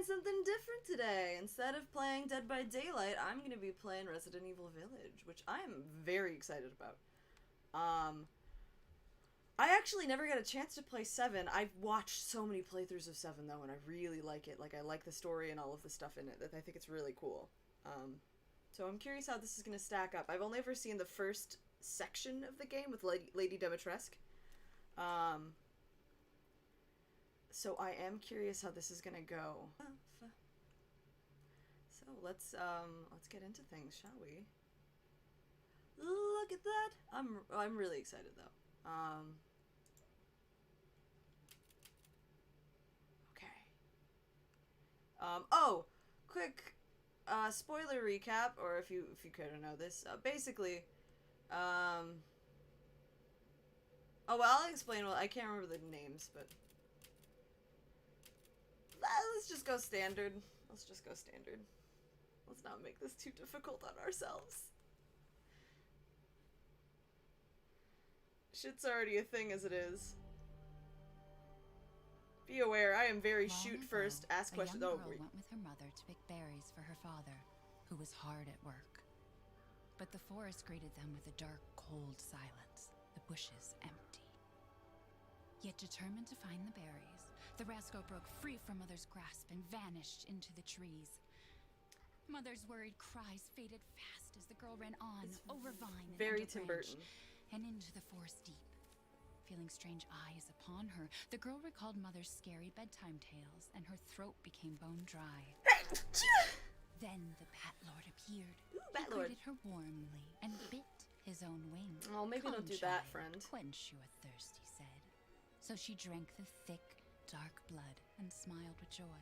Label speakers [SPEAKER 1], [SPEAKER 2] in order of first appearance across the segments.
[SPEAKER 1] trying something different today. Instead of playing Dead by Daylight, I'm going to be playing Resident Evil Village, which I'm very excited about. I actually never got a chance to play 7. I've watched so many playthroughs of 7, though, and I really like it. Like, I like the story and all of the stuff in it. I think it's really cool. So I'm curious how this is going to stack up. I've only ever seen the first section of the game with Lady Dimitrescu. So I am curious how this is going to go. So let's get into things, shall we? Look at that! I'm really excited, though. Okay. Oh, quick spoiler recap, or if you care to know this, basically, oh well, I'll explain. Well, I can't remember the names, but let's just go standard. Let's just go standard. Let's not make this too difficult on ourselves. Shit's already a thing as it is. Be aware, I am very shoot first, ask questions.
[SPEAKER 2] A young girl went with her mother to pick berries for her father, who was hard at work. But the forest greeted them with a dark, cold silence, the bushes empty. Yet determined to find the berries, the rascal broke free from Mother's grasp and vanished into the trees. Mother's worried cries faded fast as the girl ran on, over vine and
[SPEAKER 1] very
[SPEAKER 2] under
[SPEAKER 1] Tim
[SPEAKER 2] branch,
[SPEAKER 1] Burton.
[SPEAKER 2] and into the forest deep. Feeling strange eyes upon her, the girl recalled Mother's scary bedtime tales, and her throat became bone dry. Then the Bat Lord appeared.
[SPEAKER 1] Ooh,
[SPEAKER 2] He
[SPEAKER 1] Bat Lord.
[SPEAKER 2] greeted her warmly and bit his own wing.
[SPEAKER 1] Oh, maybe don't do that, friend.
[SPEAKER 2] Quench your thirst, he said. So she drank the thick, dark blood and smiled with joy.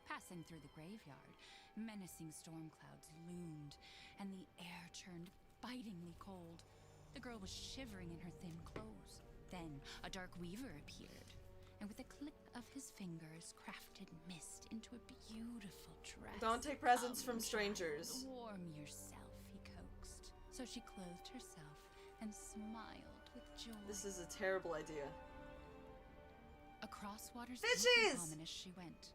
[SPEAKER 2] Passing through the graveyard, menacing storm clouds loomed, and the air turned bitingly cold. The girl was shivering in her thin clothes. Then a dark weaver appeared, and with a click of his fingers, crafted mist into a beautiful dress.
[SPEAKER 1] Don't take presents from strangers.
[SPEAKER 2] Warm yourself, he coaxed. So she clothed herself and smiled with joy.
[SPEAKER 1] This is a terrible idea.
[SPEAKER 2] Across waters
[SPEAKER 1] Fishies!
[SPEAKER 2] ominous she went,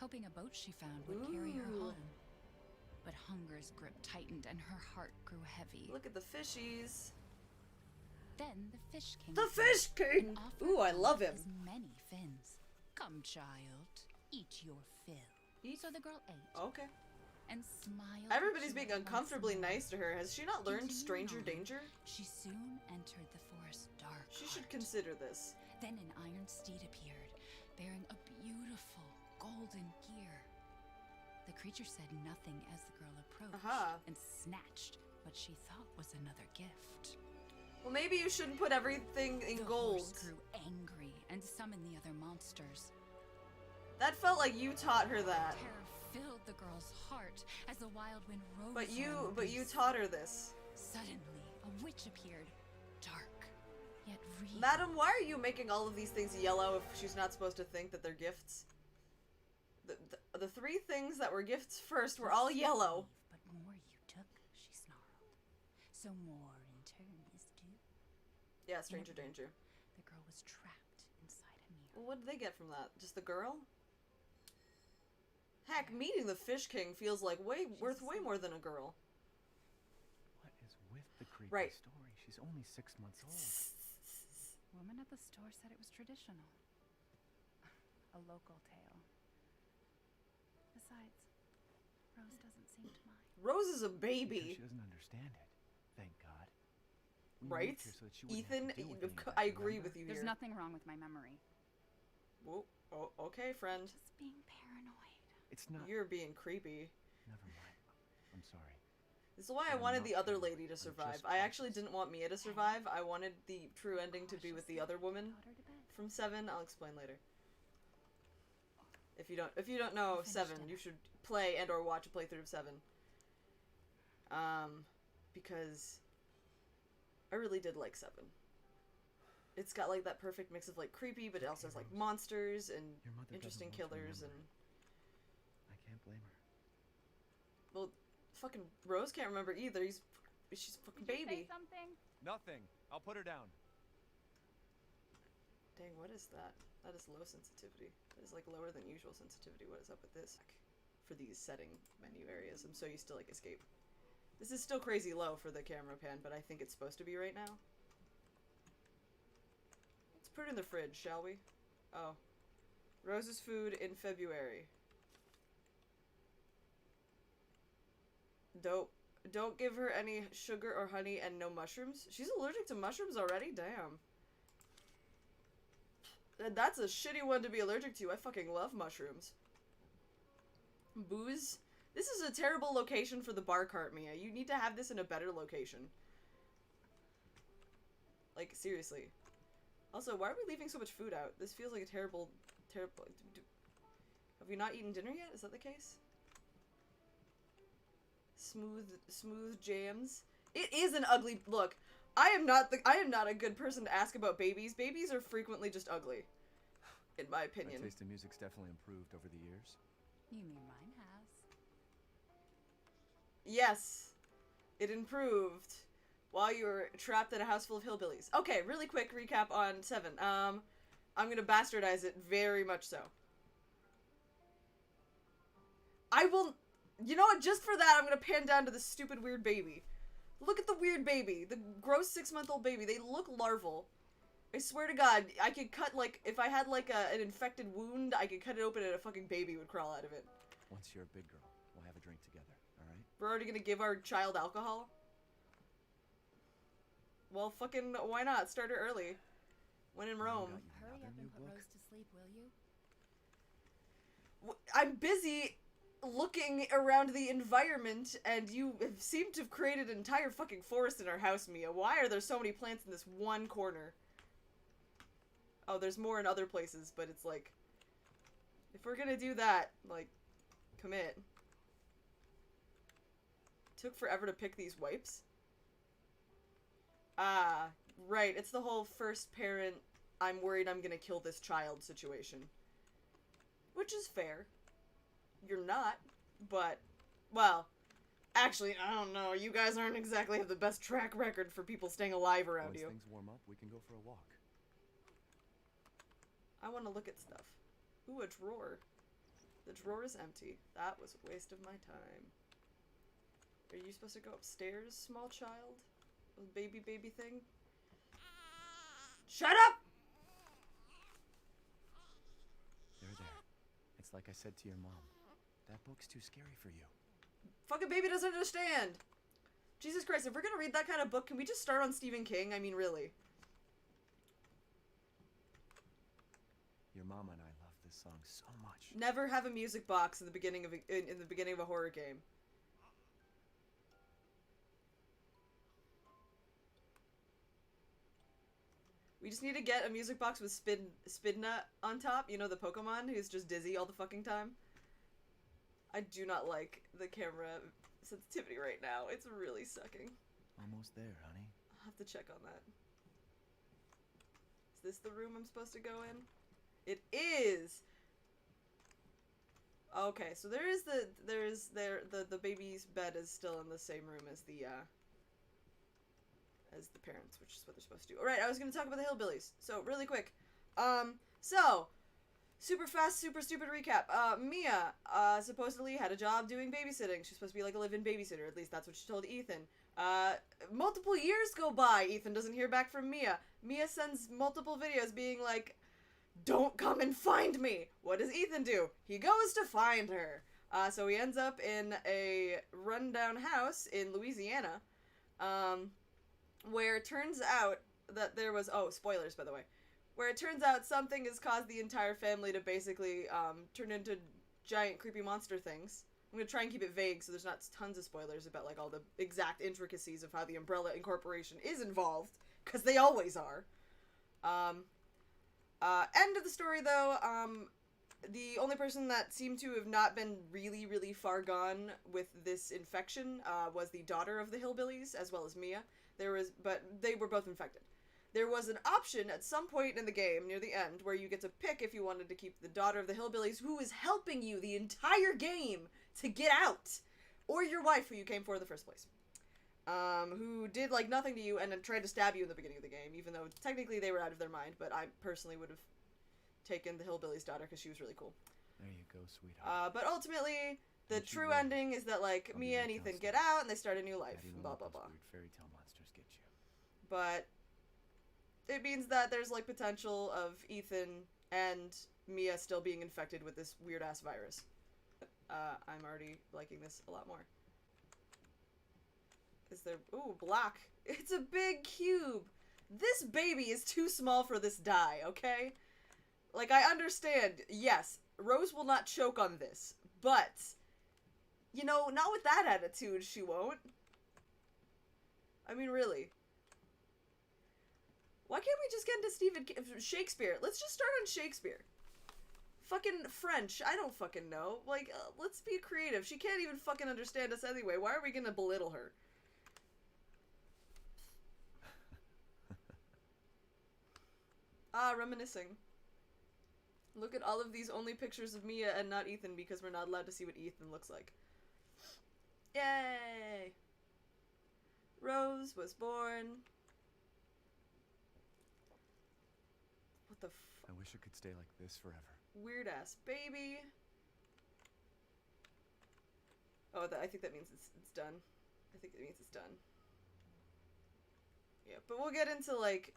[SPEAKER 2] hoping a boat she found would carry her home. But hunger's grip tightened and her heart grew heavy.
[SPEAKER 1] Look at the fishies.
[SPEAKER 2] Then the Fish King.
[SPEAKER 1] The Fish King! Ooh, I love him.
[SPEAKER 2] His many fins. Come, child, eat your fill.
[SPEAKER 1] Eat?
[SPEAKER 2] So the girl ate.
[SPEAKER 1] Okay.
[SPEAKER 2] And smiled.
[SPEAKER 1] Everybody's being uncomfortably nice to her. Has she not learned stranger danger?
[SPEAKER 2] She soon entered the forest dark.
[SPEAKER 1] She should consider this.
[SPEAKER 2] Then an iron steed appeared, bearing a beautiful golden gear. The creature said nothing as the girl approached and snatched what she thought was another gift.
[SPEAKER 1] Well, maybe you shouldn't put everything in gold.
[SPEAKER 2] The horse grew angry and summoned the other monsters.
[SPEAKER 1] That felt like you taught her that.
[SPEAKER 2] Terror filled the girl's heart as the wild wind rose.
[SPEAKER 1] But you taught her this.
[SPEAKER 2] Suddenly, a witch appeared, dark yet real.
[SPEAKER 1] Madam, why are you making all of these things yellow if she's not supposed to think that they're gifts? The three things that were gifts first were all yellow.
[SPEAKER 2] But more you took, she snarled. So more in turn is due.
[SPEAKER 1] Yeah, stranger danger.
[SPEAKER 2] The girl was trapped inside a mirror.
[SPEAKER 1] Well, what did they get from that? Just the girl? Heck, meeting the Fish King feels like worth way more than a girl.
[SPEAKER 3] What is with the creepy story? She's only 6 months old.
[SPEAKER 2] Woman at the store said it was traditional. A local tale. Besides, Rose doesn't seem to mind.
[SPEAKER 1] Rose is a baby.
[SPEAKER 3] She doesn't understand it. Thank God.
[SPEAKER 1] Right?
[SPEAKER 3] So
[SPEAKER 1] Ethan, I agree with you here.
[SPEAKER 2] There's nothing wrong with my memory.
[SPEAKER 1] Whoa. Oh, okay, friend.
[SPEAKER 2] Just being paranoid.
[SPEAKER 3] It's not.
[SPEAKER 1] You're being creepy.
[SPEAKER 3] Never mind. I'm sorry.
[SPEAKER 1] This is why I wanted the other lady to survive. I actually didn't want Mia to survive. I wanted the true ending to be with the other woman from 7. I'll explain later. If you don't know 7, you should play and or watch a playthrough of 7. Because I really did like 7. It's got like that perfect mix of like creepy, but it also has like monsters and interesting killers and.
[SPEAKER 3] I can't blame her.
[SPEAKER 1] Well, fucking Rose can't remember either. She's a fucking baby.
[SPEAKER 2] Did you say something?
[SPEAKER 4] Nothing. I'll put her down.
[SPEAKER 1] Damn. Dang, what is that? That is low sensitivity. That is like lower than usual sensitivity. What is up with this? For these setting menu areas. I'm so used to like escape. This is still crazy low for the camera pan, but I think it's supposed to be right now. Let's put it in the fridge, shall we? Oh. Rose's food in February. Don't give her any sugar or honey and no mushrooms. She's allergic to mushrooms already? Damn. That's a shitty one to be allergic to. I fucking love mushrooms. Booze? This is a terrible location for the bar cart, Mia. You need to have this in a better location. Like, seriously. Also, why are we leaving so much food out? This feels like a terrible... Have we not eaten dinner yet? Is that the case? Smooth jams. It is an ugly look. I am not a good person to ask about babies. Babies are frequently just ugly, in my opinion.
[SPEAKER 3] My taste in music's definitely improved over the years.
[SPEAKER 2] You mean mine has?
[SPEAKER 1] Yes, it improved while you were trapped in a house full of hillbillies. Okay, really quick recap on 7. I'm gonna bastardize it very much so. I will... You know what? Just for that, I'm gonna pan down to the stupid weird baby. Look at the weird baby. The gross 6-month-old baby. They look larval. I swear to God, I could cut, like, if I had, like, an infected wound, I could cut it open and a fucking baby would crawl out of it.
[SPEAKER 3] Once you're a big girl, we'll have a drink together, alright?
[SPEAKER 1] We're already gonna give our child alcohol? Well, fucking, why not? Start her early. When in Rome.
[SPEAKER 2] Hurry up and put Rose to sleep, will you?
[SPEAKER 1] I'm busy looking around the environment, and you have seemed to have created an entire fucking forest in our house, Mia. Why are there so many plants in this one corner? Oh, there's more in other places, but it's like... If we're gonna do that, like, commit. Took forever to pick these wipes. Ah, right. It's the whole first parent, I'm worried I'm gonna kill this child situation. Which is fair. You're not, but, well, actually, I don't know. You guys aren't exactly have the best track record for people staying alive around
[SPEAKER 3] Once
[SPEAKER 1] you.
[SPEAKER 3] things warm up, we can go for a walk.
[SPEAKER 1] I want to look at stuff. Ooh, a drawer. The drawer is empty. That was a waste of my time. Are you supposed to go upstairs, small child? Baby thing? Shut up!
[SPEAKER 3] There. It's like I said to your mom. That book's too scary for you.
[SPEAKER 1] Fucking baby doesn't understand! Jesus Christ, if we're gonna read that kind of book, can we just start on Stephen King? I mean, really.
[SPEAKER 3] Your mama and I love this song so much.
[SPEAKER 1] Never have a music box in the beginning of a horror game. We just need to get a music box with Spidna on top. You know, the Pokemon who's just dizzy all the fucking time. I do not like the camera sensitivity right now. It's really sucking.
[SPEAKER 3] Almost there, honey.
[SPEAKER 1] I'll have to check on that. Is this the room I'm supposed to go in? It is! Okay, so the baby's bed is still in the same room as the parents, which is what they're supposed to do. Alright, I was gonna talk about the hillbillies. So, really quick. Super fast, super stupid recap. Mia, supposedly had a job doing babysitting. She's supposed to be like a live-in babysitter. At least that's what she told Ethan. Multiple years go by. Ethan doesn't hear back from Mia. Mia sends multiple videos being like, don't come and find me. What does Ethan do? He goes to find her. So he ends up in a rundown house in Louisiana, where it turns out that there was, oh, spoilers, by the way, where it turns out something has caused the entire family to basically, turn into giant creepy monster things. I'm gonna try and keep it vague so there's not tons of spoilers about, like, all the exact intricacies of how the Umbrella Incorporation is involved, because they always are. End of the story, though, the only person that seemed to have not been really, really far gone with this infection, was the daughter of the hillbillies, as well as Mia. But they were both infected. There was an option at some point in the game, near the end, where you get to pick if you wanted to keep the daughter of the hillbillies, who is helping you the entire game to get out, or your wife, who you came for in the first place. who did, like, nothing to you and then tried to stab you in the beginning of the game, even though technically they were out of their mind, but I personally would have taken the hillbilly's daughter because she was really cool.
[SPEAKER 3] There you go, sweetheart.
[SPEAKER 1] But ultimately, the
[SPEAKER 3] And she
[SPEAKER 1] true
[SPEAKER 3] will.
[SPEAKER 1] ending is that, like,
[SPEAKER 3] I'll be
[SPEAKER 1] Mia
[SPEAKER 3] right
[SPEAKER 1] and Ethan
[SPEAKER 3] downstairs.
[SPEAKER 1] get out and they start a new life,
[SPEAKER 3] Daddy won't
[SPEAKER 1] blah,
[SPEAKER 3] let
[SPEAKER 1] blah,
[SPEAKER 3] those
[SPEAKER 1] blah.
[SPEAKER 3] weird fairy tale monsters get you.
[SPEAKER 1] But it means that there's, like, potential of Ethan and Mia still being infected with this weird-ass virus. I'm already liking this a lot more. Is there... Ooh, black. It's a big cube. This baby is too small for this die, okay? Like, I understand, yes, Rose will not choke on this, but, you know, not with that attitude, she won't. I mean, really. Why can't we just get into Shakespeare? Let's just start on Shakespeare. Fucking French, I don't fucking know. Like, let's be creative. She can't even fucking understand us anyway. Why are we gonna belittle her? Reminiscing. Look at all of these only pictures of Mia and not Ethan because we're not allowed to see what Ethan looks like. Yay! Rose was born. What the
[SPEAKER 3] I wish it could stay like this forever.
[SPEAKER 1] weird ass baby. Oh, I think that means it's done. I think that means it's done. Yeah, but we'll get into, like,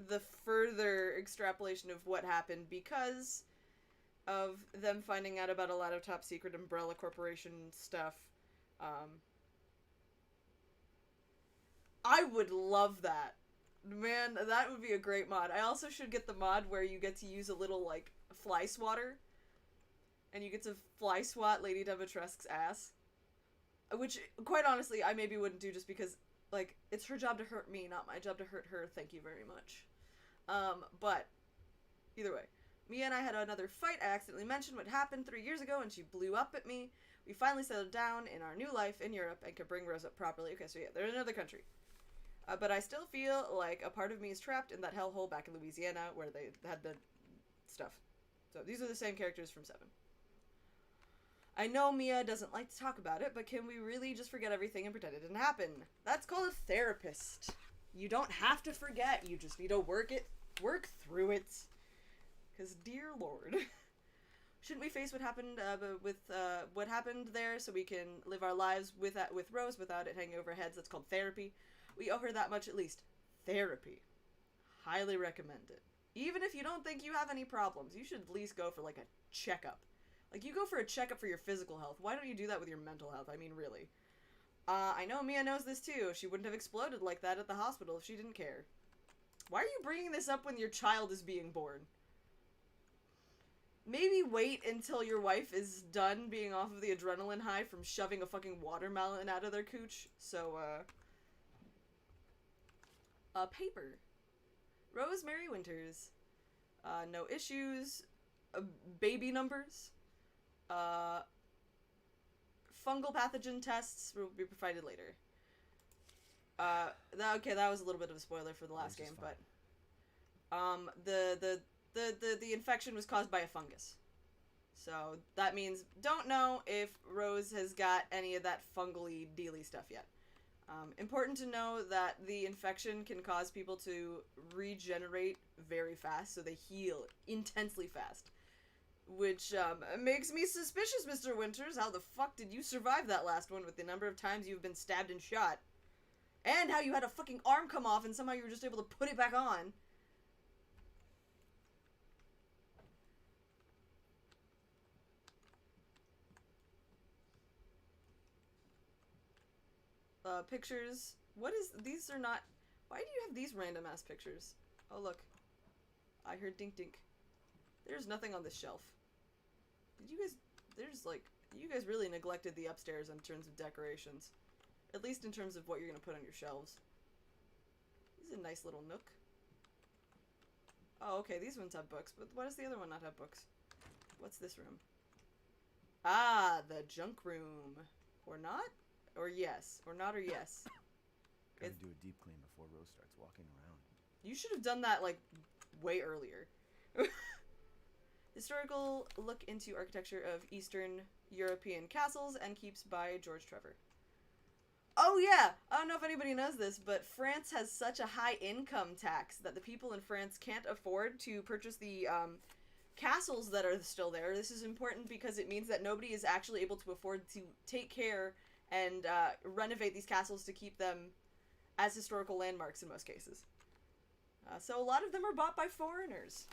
[SPEAKER 1] the further extrapolation of what happened because of them finding out about a lot of top secret Umbrella Corporation stuff. I would love that. Man, that would be a great mod. I also should get the mod where you get to use a little, like, fly swatter. And you get to fly swat Lady Dimitrescu's ass. Which, quite honestly, I maybe wouldn't do just because, like, it's her job to hurt me, not my job to hurt her. Thank you very much. But, either way. Mia and I had another fight. I accidentally mentioned what happened 3 years ago and she blew up at me. We finally settled down in our new life in Europe and could bring Rose up properly. Okay, so yeah, they're in another country. But I still feel like a part of me is trapped in that hellhole back in Louisiana where they had the stuff. So these are the same characters from 7. I know Mia doesn't like to talk about it, but can we really just forget everything and pretend it didn't happen? That's called a therapist. You don't have to forget, you just need to work through it. Because, dear Lord, shouldn't we face what happened what happened there so we can live our lives with Rose without it hanging over our heads? That's called therapy. We owe her that much at least. Therapy. Highly recommend it. Even if you don't think you have any problems, you should at least go for, like, a checkup. Like, you go for a checkup for your physical health. Why don't you do that with your mental health? I mean, really. I know Mia knows this too. She wouldn't have exploded like that at the hospital if she didn't care. Why are you bringing this up when your child is being born? Maybe wait until your wife is done being off of the adrenaline high from shoving a fucking watermelon out of their cooch. So, paper. Rosemary Winters. No issues. Baby numbers. Fungal pathogen tests will be provided later. That was a little bit of a spoiler for the last game, but the infection was caused by a fungus. So that means don't know if Rose has got any of that fungally dealy stuff yet. Important to know that the infection can cause people to regenerate very fast, so they heal intensely fast. Which, makes me suspicious, Mr. Winters. How the fuck did you survive that last one with the number of times you've been stabbed and shot? And how you had a fucking arm come off and somehow you were just able to put it back on. Pictures. What is... These are not... Why do you have these random-ass pictures? Oh, look. I heard dink dink. There's nothing on this shelf. Did you guys... There's, like... You guys really neglected the upstairs in terms of decorations. At least in terms of what you're gonna put on your shelves. This is a nice little nook. Oh, okay, these ones have books, but why does the other one not have books? What's this room? Ah, the junk room. Or not? Or yes. Or not or yes.
[SPEAKER 3] Gotta do a deep clean before Rose starts walking around.
[SPEAKER 1] You should have done that, like, way earlier. Historical look into architecture of Eastern European castles and keeps by George Trevor. Oh yeah, I don't know if anybody knows this, but France has such a high income tax that the people in France can't afford to purchase the castles that are still there. This is important because it means that nobody is actually able to afford to take care and renovate these castles to keep them as historical landmarks in most cases. So a lot of them are bought by foreigners.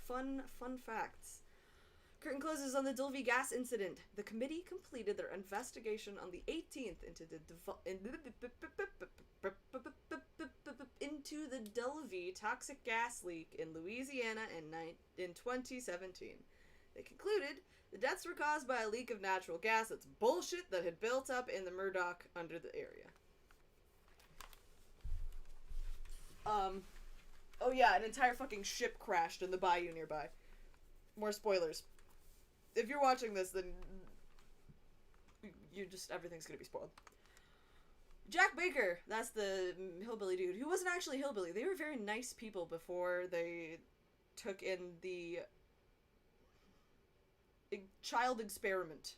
[SPEAKER 1] Fun facts. Curtain closes on the Dulvey gas incident. The committee completed their investigation on the 18th into the Dulvey toxic gas leak in Louisiana in 2017. They concluded the deaths were caused by a leak of natural gas that's bullshit that had built up in the Murdoch under the area. Oh yeah, an entire fucking ship crashed in the bayou nearby. More spoilers. If you're watching this, then everything's gonna be spoiled. Jack Baker, that's the hillbilly dude, who wasn't actually hillbilly. They were very nice people before they took in the child experiment.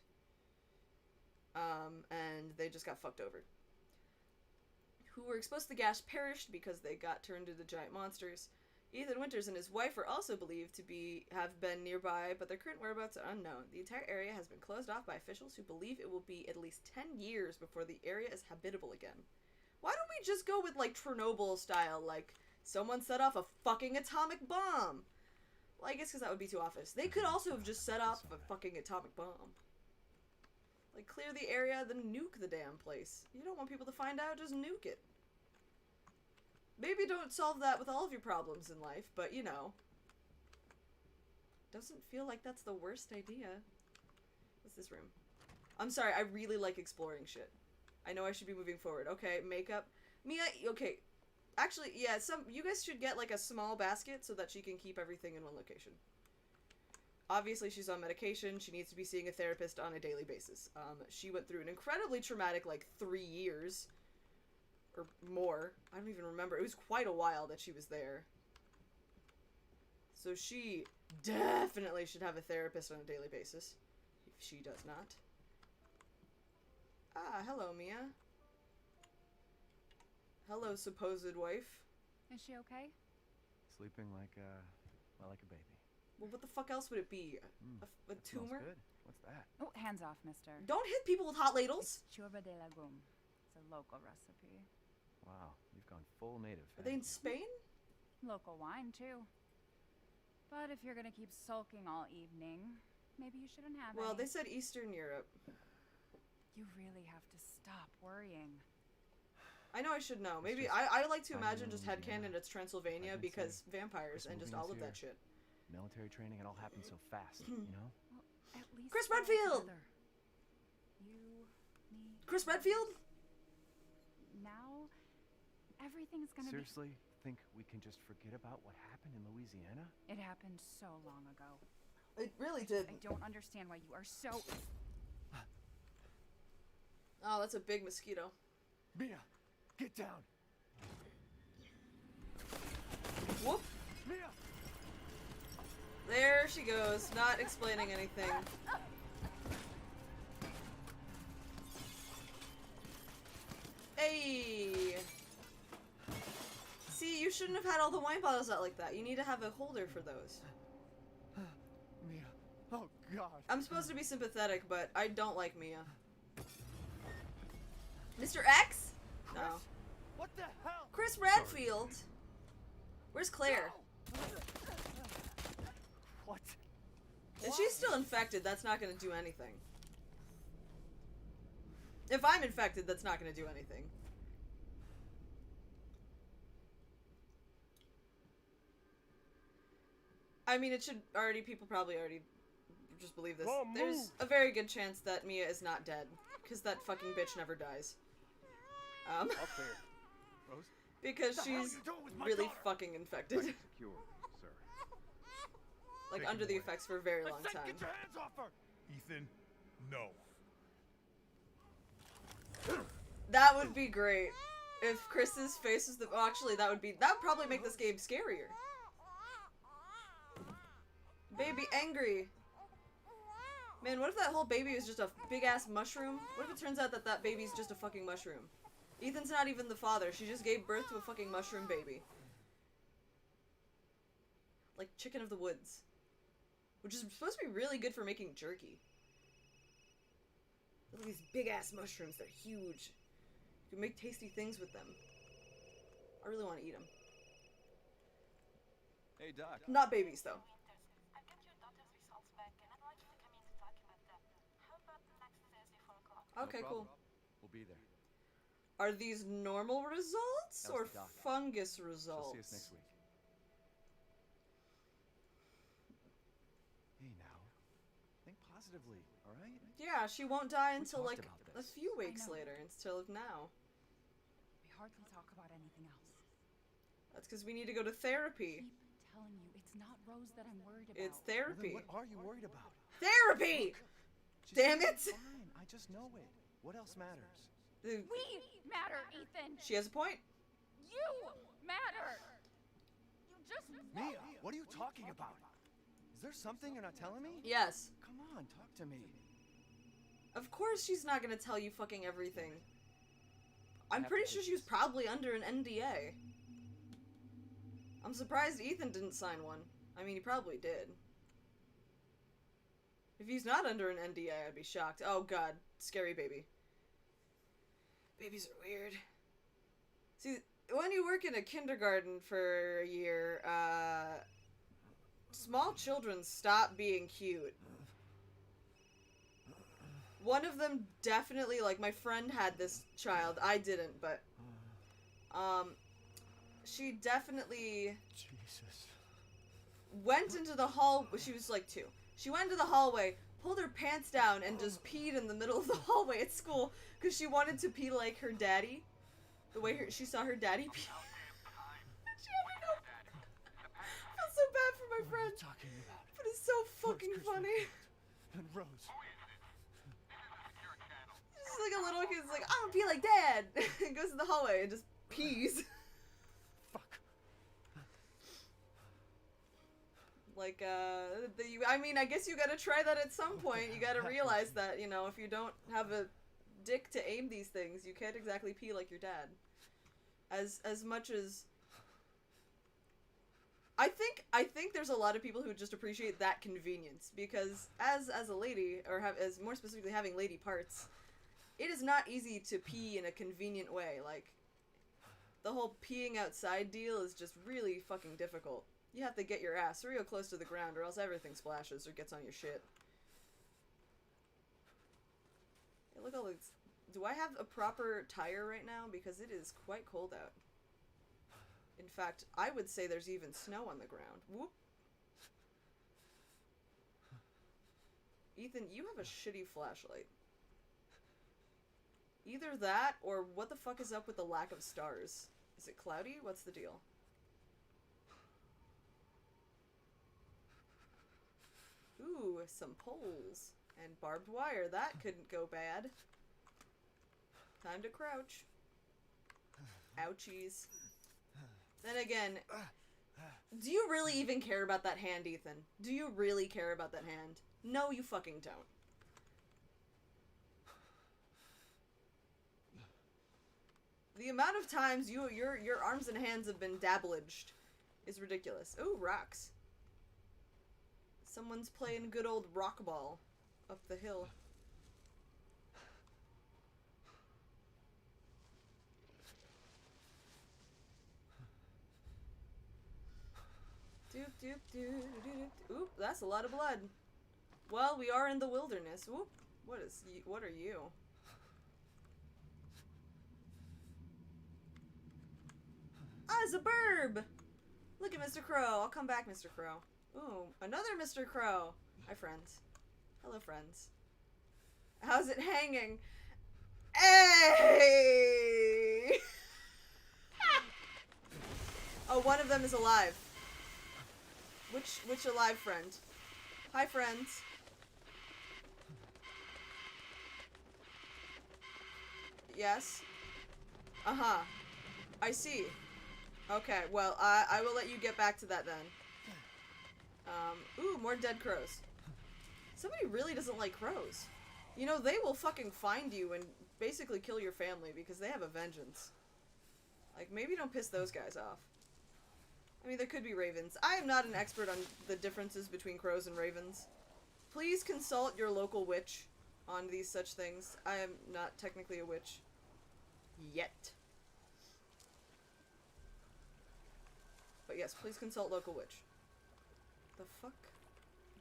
[SPEAKER 1] And they just got fucked over. Who were exposed to the gas perished because they got turned into giant monsters. Ethan Winters and his wife are also believed to have been nearby, but their current whereabouts are unknown. The entire area has been closed off by officials who believe it will be at least 10 years before the area is habitable again. Why don't we just go with, like, Chernobyl style, like, someone set off a fucking atomic bomb? Well, I guess because that would be too obvious. They could also have just set off a fucking atomic bomb. Like, clear the area, then nuke the damn place. You don't want people to find out, just nuke it. Maybe don't solve that with all of your problems in life, but, you know. Doesn't feel like that's the worst idea. What's this room? I'm sorry, I really like exploring shit. I know I should be moving forward. Okay, makeup. Mia, okay. Actually, yeah, you guys should get, like, a small basket so that she can keep everything in one location. Obviously, she's on medication. She needs to be seeing a therapist on a daily basis. She went through an incredibly traumatic, like, 3 years. Or more. I don't even remember. It was quite a while that she was there. So she definitely should have a therapist on a daily basis. If she does not. Ah, hello, Mia. Hello, supposed wife.
[SPEAKER 2] Is she okay?
[SPEAKER 3] Sleeping like a baby.
[SPEAKER 1] Well, what the fuck else would it be? A tumor?
[SPEAKER 3] Good. What's that?
[SPEAKER 2] Oh, hands off, mister.
[SPEAKER 1] Don't hit people with hot ladles!
[SPEAKER 2] It's churba de legume. It's a local recipe.
[SPEAKER 3] Wow, you've gone full native.
[SPEAKER 1] Are they in Spain?
[SPEAKER 2] Local wine, too. But if you're gonna keep sulking all evening, maybe you shouldn't have
[SPEAKER 1] Well,
[SPEAKER 2] any.
[SPEAKER 1] they said Eastern Europe.
[SPEAKER 2] You really have to stop worrying.
[SPEAKER 1] I know I should know. Maybe I like to imagine just headcanon it's Transylvania because vampires and just all of that shit.
[SPEAKER 3] Military training, it all happened so fast, you know?
[SPEAKER 2] Well, at least
[SPEAKER 1] Chris
[SPEAKER 2] we're all
[SPEAKER 1] Redfield!
[SPEAKER 2] together. You, me,
[SPEAKER 1] Chris Redfield?
[SPEAKER 2] now everything's gonna
[SPEAKER 3] Seriously, think we can just forget about what happened in Louisiana?
[SPEAKER 2] It happened so long ago.
[SPEAKER 1] It really did.
[SPEAKER 2] I don't understand why you are so...
[SPEAKER 1] Oh, that's a big mosquito.
[SPEAKER 3] Mia, get down!
[SPEAKER 1] Whoop!
[SPEAKER 3] Mia!
[SPEAKER 1] There she goes, not explaining anything. Hey! See, you shouldn't have had all the wine bottles out like that. You need to have a holder for those.
[SPEAKER 3] Mia, oh god.
[SPEAKER 1] I'm supposed to be sympathetic, but I don't like Mia. Mr. X?
[SPEAKER 3] Chris?
[SPEAKER 1] No.
[SPEAKER 3] What the hell?
[SPEAKER 1] Chris Redfield? Where's Claire?
[SPEAKER 3] What?
[SPEAKER 1] If she's still infected, that's not gonna do anything. If I'm infected, that's not gonna do anything. I mean, it should already, people probably already just believe this. There's a very good chance that Mia is not dead, because that fucking bitch never dies.
[SPEAKER 3] All clear. Rose?
[SPEAKER 1] Because she's really fucking infected.
[SPEAKER 3] Secure, sir.
[SPEAKER 1] Like,
[SPEAKER 3] Take
[SPEAKER 1] under
[SPEAKER 3] him
[SPEAKER 1] the
[SPEAKER 3] away.
[SPEAKER 1] effects for a very long
[SPEAKER 3] Get
[SPEAKER 1] time.
[SPEAKER 3] your hands off her!
[SPEAKER 4] Ethan, no.
[SPEAKER 1] That would be great. If Chris's face is the... Oh, actually, that would probably make this game scarier. Baby angry. Man, what if that whole baby is just a big-ass mushroom? What if it turns out that that baby's just a fucking mushroom? Ethan's not even the father. She just gave birth to a fucking mushroom baby. Like chicken of the woods. Which is supposed to be really good for making jerky. Look at these big-ass mushrooms. They're huge. You can make tasty things with them. I really want to eat them.
[SPEAKER 3] Hey, Doc.
[SPEAKER 1] Not babies, though.
[SPEAKER 5] I got your daughter's results back, and I'd like you to come in to document them. How about next Thursday, 4 o'clock?
[SPEAKER 1] Okay,
[SPEAKER 3] No
[SPEAKER 1] cool.
[SPEAKER 3] problem. We'll be there.
[SPEAKER 1] Are these normal results
[SPEAKER 3] That
[SPEAKER 1] or
[SPEAKER 3] was the doc.
[SPEAKER 1] fungus
[SPEAKER 3] She'll
[SPEAKER 1] results?
[SPEAKER 3] see us next week. Hey, now. Think positively, all right?
[SPEAKER 1] Yeah, she won't die
[SPEAKER 3] We
[SPEAKER 1] until
[SPEAKER 3] talked
[SPEAKER 1] like
[SPEAKER 3] about
[SPEAKER 1] a
[SPEAKER 3] this.
[SPEAKER 1] few weeks
[SPEAKER 2] know.
[SPEAKER 1] later instead of now.
[SPEAKER 2] We hardly talk about anything else.
[SPEAKER 1] That's because we need to go to therapy.
[SPEAKER 2] Keep telling you, it's not Rose that I'm worried about.
[SPEAKER 1] It's
[SPEAKER 3] Well,
[SPEAKER 1] therapy.
[SPEAKER 3] then what are you worried about?
[SPEAKER 1] Therapy!
[SPEAKER 3] She's
[SPEAKER 1] Damn
[SPEAKER 3] gonna be
[SPEAKER 1] it!
[SPEAKER 3] Fine. I just know it. What else matters?
[SPEAKER 1] The-
[SPEAKER 2] We matter, Ethan.
[SPEAKER 1] She has a point.
[SPEAKER 2] You matter. You just
[SPEAKER 3] Mia, what are you talking about? Is there something you're not telling me?
[SPEAKER 1] Yes.
[SPEAKER 3] Come on, talk to me.
[SPEAKER 1] Of course she's not gonna tell you fucking everything. I'm
[SPEAKER 3] have
[SPEAKER 1] pretty
[SPEAKER 3] to
[SPEAKER 1] sure
[SPEAKER 3] take
[SPEAKER 1] she was
[SPEAKER 3] this.
[SPEAKER 1] probably under an NDA. I'm surprised Ethan didn't sign one. I mean, he probably did. If he's not under an NDA, I'd be shocked. Oh god, scary baby. Babies are weird. See, when you work in a kindergarten for a year, small children stop being cute. One of them definitely, like, my friend had this child. I didn't, but, she definitely
[SPEAKER 3] Jesus.
[SPEAKER 1] went into the hall. She was like 2. She went into the hallway, pulled her pants down, and just peed in the middle of the hallway at school because she wanted to pee like her daddy. The way she saw her daddy pee. She had to go. I feel so bad for my
[SPEAKER 3] What are
[SPEAKER 1] friend,
[SPEAKER 3] you talking about?
[SPEAKER 1] but it's so fucking
[SPEAKER 3] Where's
[SPEAKER 1] funny.
[SPEAKER 3] And Rose.
[SPEAKER 1] Just like a little kid's like, I don't pee like dad. And goes in the hallway and just pees.
[SPEAKER 3] Fuck.
[SPEAKER 1] Like, I mean, I guess you gotta try that at some point. You gotta realize that, you know, if you don't have a dick to aim these things, you can't exactly pee like your dad. As much as... I think there's a lot of people who just appreciate that convenience, because as a lady, or as more specifically having lady parts, it is not easy to pee in a convenient way. Like, the whole peeing outside deal is just really fucking difficult. You have to get your ass real close to the ground or else everything splashes or gets on your shit. Hey, look at all these. Do I have a proper tire right now? Because it is quite cold out. In fact, I would say there's even snow on the ground. Whoop. Ethan, you have a shitty flashlight. Either that, or what the fuck is up with the lack of stars? Is it cloudy? What's the deal? Ooh, some poles. And barbed wire. That couldn't go bad. Time to crouch. Ouchies. Then again, do you really even care about that hand, Ethan? Do you really care about that hand? No, you fucking don't. The amount of times your arms and hands have been dabblaged is ridiculous. Ooh, rocks. Someone's playing good old rock ball up the hill. Doop doop doop doop. Oop, that's a lot of blood. Well, we are in the wilderness. Whoop. What are you? Ah, it's a burb! Look at Mr. Crow. I'll come back, Mr. Crow. Ooh, another Mr. Crow. Hi, friends. Hello, friends. How's it hanging? Hey! Oh, one of them is alive. Which alive friend? Hi, friends. Yes? Uh-huh. I see. Okay, well, I will let you get back to that then. Ooh, more dead crows. Somebody really doesn't like crows. You know, they will fucking find you and basically kill your family because they have a vengeance. Like, maybe don't piss those guys off. I mean, there could be ravens. I am not an expert on the differences between crows and ravens. Please consult your local witch on these such things. I am not technically a witch. Yet. But yes, please consult local witch. The fuck?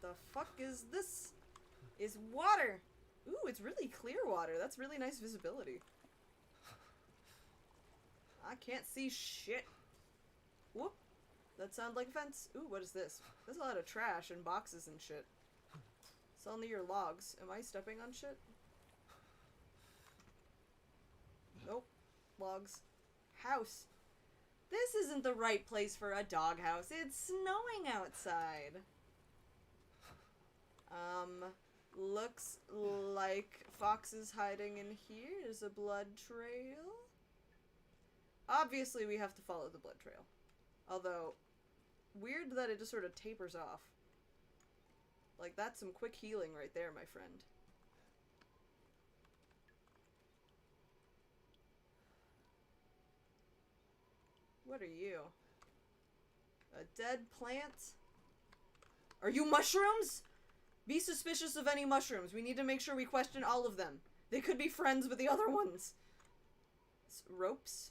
[SPEAKER 1] The fuck is this? Is water! Ooh, it's really clear water. That's really nice visibility. I can't see shit. Whoop. That sounds like a fence. Ooh, what is this? There's a lot of trash and boxes and shit. It's all near your logs. Am I stepping on shit? Nope. Logs. House. This isn't the right place for a doghouse. It's snowing outside. Looks like Fox is hiding in here. There's a blood trail. Obviously, we have to follow the blood trail. Although, weird that it just sort of tapers off. Like, that's some quick healing right there, my friend. What are you? A dead plant? Are you mushrooms? Be suspicious of any mushrooms. We need to make sure we question all of them. They could be friends with the other ones. Ropes?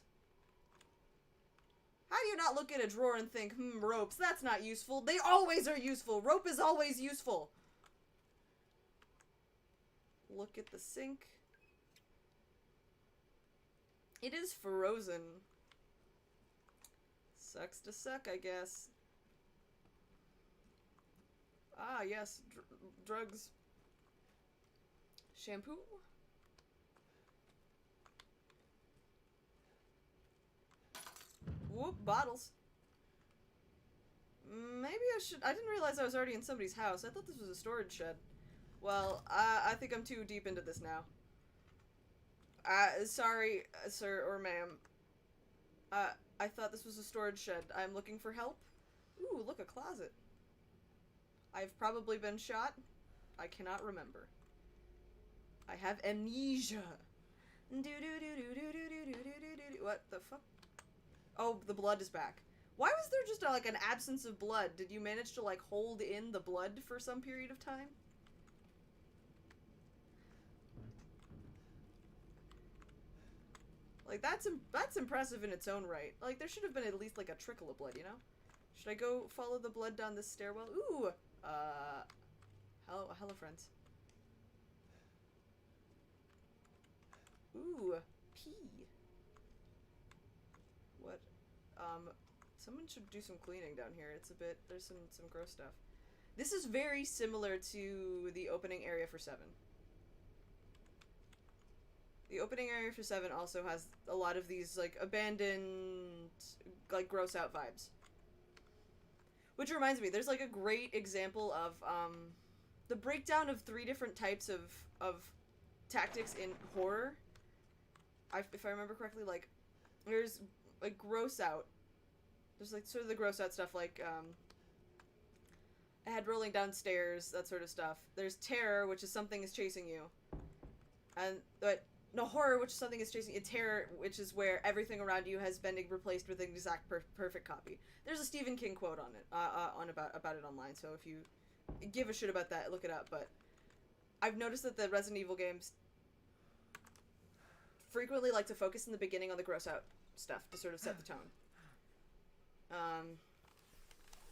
[SPEAKER 1] How do you not look at a drawer and think, ropes, that's not useful. They always are useful. Rope is always useful. Look at the sink. It is frozen. Sucks to suck, I guess. Ah, yes. Drugs. Shampoo? Whoop, bottles. Maybe I should... I didn't realize I was already in somebody's house. I thought this was a storage shed. Well, I think I'm too deep into this now. Sorry, sir or ma'am. I thought this was a storage shed. I'm looking for help. Ooh, look, a closet. I've probably been shot. I cannot remember. I have amnesia. What the fuck? Oh, the blood is back. Why was there just like an absence of blood? Did you manage to like hold in the blood for some period of time? Like that's impressive in its own right. Like there should have been at least like a trickle of blood, you know? Should I go follow the blood down this stairwell? Ooh! Hello friends. Ooh, pee. What? Someone should do some cleaning down here. It's a bit, there's some gross stuff. This is very similar to the opening area for 7. The opening area for 7 also has a lot of these, like, abandoned, like, gross out vibes. Which reminds me, there's, like, a great example of, the breakdown of 3 different types of tactics in horror. If I remember correctly, like, there's, like, gross out. There's, like, sort of the gross out stuff, like, a head rolling downstairs, that sort of stuff. There's terror, which is something is chasing you. And, but, no, horror, which is something is chasing you. Terror, which is where everything around you has been replaced with an exact perfect copy. There's a Stephen King quote on it, about it online, so if you give a shit about that, look it up, but I've noticed that the Resident Evil games frequently like to focus in the beginning on the gross out stuff to sort of set the tone.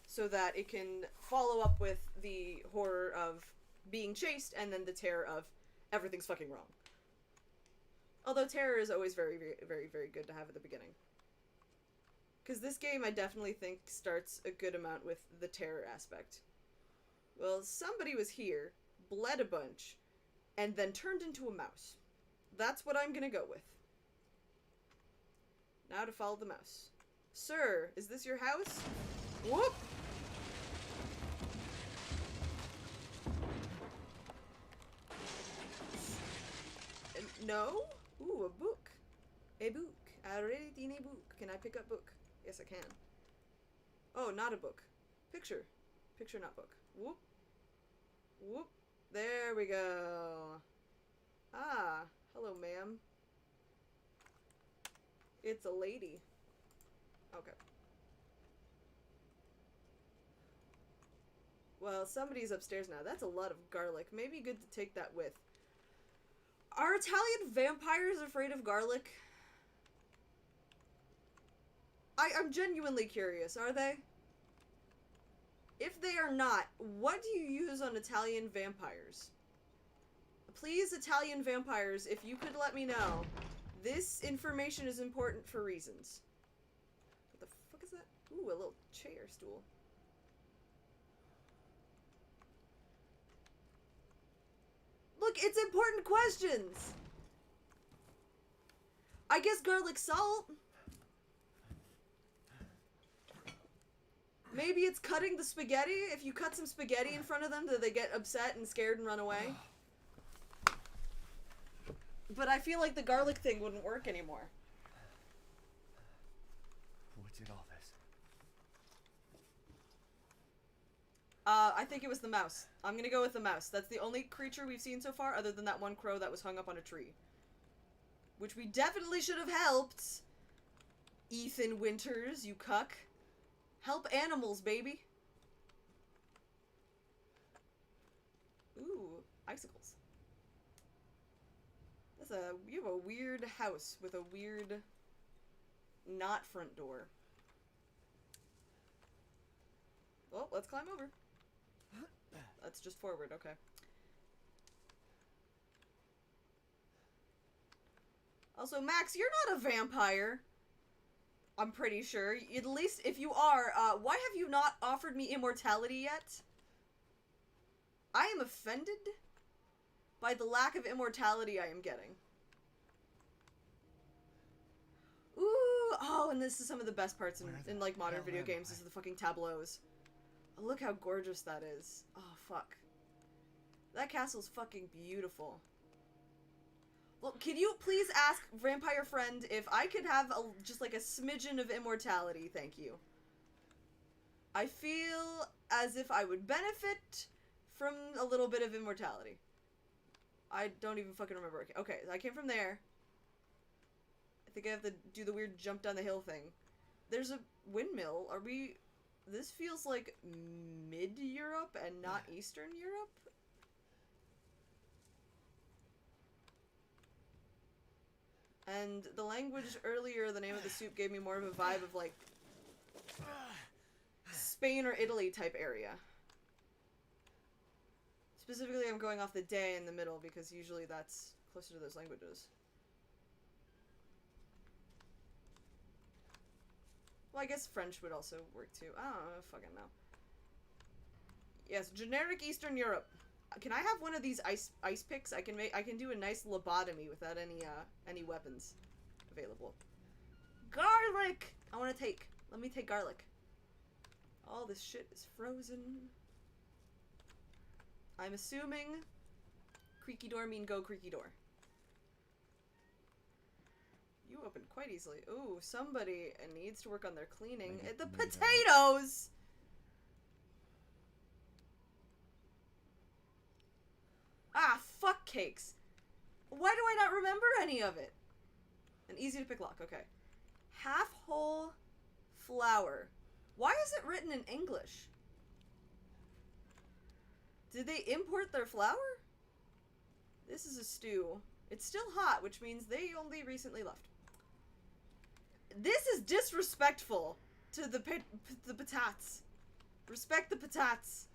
[SPEAKER 1] So that it can follow up with the horror of being chased and then the terror of everything's fucking wrong. Although terror is always very, very, very, very good to have at the beginning. Because this game, I definitely think, starts a good amount with the terror aspect. Well, somebody was here, bled a bunch, and then turned into a mouse. That's what I'm gonna go with. Now to follow the mouse. Sir, is this your house? Whoop! No? Ooh, a book. A book. I read in a book. Can I pick up book? Yes, I can. Oh, not a book. Picture. Picture, not book. Whoop. Whoop. There we go. Ah, hello, ma'am. It's a lady. Okay. Well, somebody's upstairs now. That's a lot of garlic. Maybe good to take that with. Are Italian vampires afraid of garlic? I'm genuinely curious. Are they? If they are not, what do you use on Italian vampires? Please, Italian vampires, if you could let me know. This information is important for reasons. What the fuck is that? Ooh, a little chair stool. Look, it's important questions! I guess garlic salt? Maybe it's cutting the spaghetti? If you cut some spaghetti in front of them, do they get upset and scared and run away? But I feel like the garlic thing wouldn't work anymore.
[SPEAKER 3] What did all this?
[SPEAKER 1] I think it was the mouse. I'm gonna go with the mouse. That's the only creature we've seen so far, other than that one crow that was hung up on a tree. Which we definitely should have helped. Ethan Winters, you cuck. Help animals, baby. Ooh, icicles. You have a weird house with a weird not front door. Well, let's climb over. That's just forward, okay. Also, Max, you're not a vampire. I'm pretty sure. At least if you are, why have you not offered me immortality yet? I am offended by the lack of immortality I am getting. Ooh, oh, and this is some of the best parts in like modern video games, is the fucking tableaus. Oh, look how gorgeous that is. Oh, fuck. That castle's fucking beautiful. Well, can you please ask Vampire Friend if I could have just like a smidgen of immortality? Thank you. I feel as if I would benefit from a little bit of immortality. I don't even fucking remember. Okay, I came from there. I think I have to do the weird jump down the hill thing. There's a windmill. Are we... This feels like mid-Europe and not Eastern Europe? And the language earlier, the name of the soup, gave me more of a vibe of like Spain or Italy type area. Specifically, I'm going off the day in the middle because usually that's closer to those languages. Well, I guess French would also work too. I don't know, fucking know. Yes, generic Eastern Europe. Can I have one of these ice picks? I can do a nice lobotomy without any weapons available. Garlic! I want to take. Let me take garlic. All this shit is frozen. I'm assuming creaky door mean go creaky door. You opened quite easily. Ooh, somebody needs to work on their cleaning. The potatoes! Ah, fuck cakes. Why do I not remember any of it? An easy to pick lock, okay. Half whole flour. Why is it written in English? Did they import their flour? This is a stew. It's still hot, which means they only recently left. This is disrespectful to the patats. Respect the patats.